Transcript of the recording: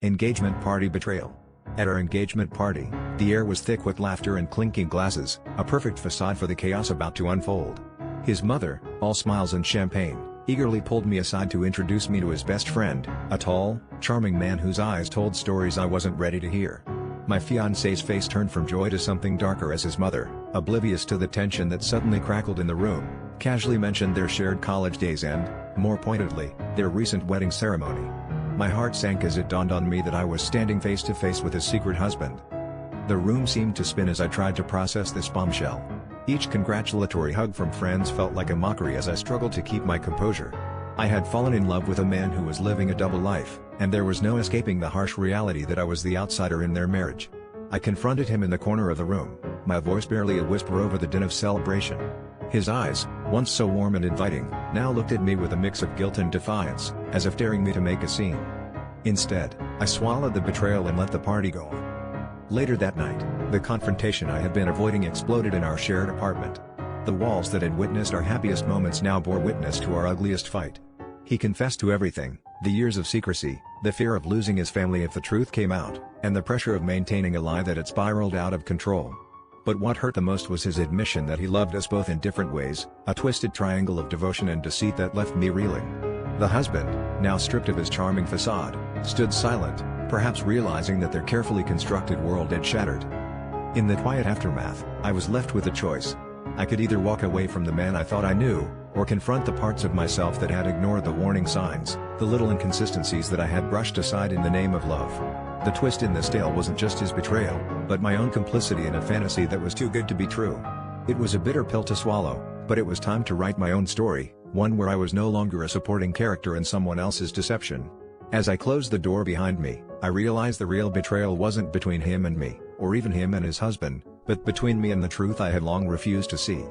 Engagement party betrayal. At our engagement party, the air was thick with laughter and clinking glasses, a perfect facade for the chaos about to unfold. His mother, all smiles and champagne, eagerly pulled me aside to introduce me to his best friend, a tall, charming man whose eyes told stories I wasn't ready to hear. My fiancé's face turned from joy to something darker as his mother, oblivious to the tension that suddenly crackled in the room, casually mentioned their shared college days and, more pointedly, their recent wedding ceremony. My heart sank as it dawned on me that I was standing face to face with his secret husband. The room seemed to spin as I tried to process this bombshell. Each congratulatory hug from friends felt like a mockery as I struggled to keep my composure. I had fallen in love with a man who was living a double life, and there was no escaping the harsh reality that I was the outsider in their marriage. I confronted him in the corner of the room, my voice barely a whisper over the din of celebration. His eyes, once so warm and inviting, now looked at me with a mix of guilt and defiance, as if daring me to make a scene. Instead, I swallowed the betrayal and let the party go on. Later that night, the confrontation I had been avoiding exploded in our shared apartment. The walls that had witnessed our happiest moments now bore witness to our ugliest fight. He confessed to everything, the years of secrecy, the fear of losing his family if the truth came out, and the pressure of maintaining a lie that had spiraled out of control. But what hurt the most was his admission that he loved us both in different ways, a twisted triangle of devotion and deceit that left me reeling. The husband, now stripped of his charming facade, stood silent, perhaps realizing that their carefully constructed world had shattered. In the quiet aftermath, I was left with a choice. I could either walk away from the man I thought I knew, or confront the parts of myself that had ignored the warning signs, the little inconsistencies that I had brushed aside in the name of love. The twist in this tale wasn't just his betrayal, but my own complicity in a fantasy that was too good to be true. It was a bitter pill to swallow, but it was time to write my own story, one where I was no longer a supporting character in someone else's deception. As I closed the door behind me, I realized the real betrayal wasn't between him and me, or even him and his husband, but between me and the truth I had long refused to see.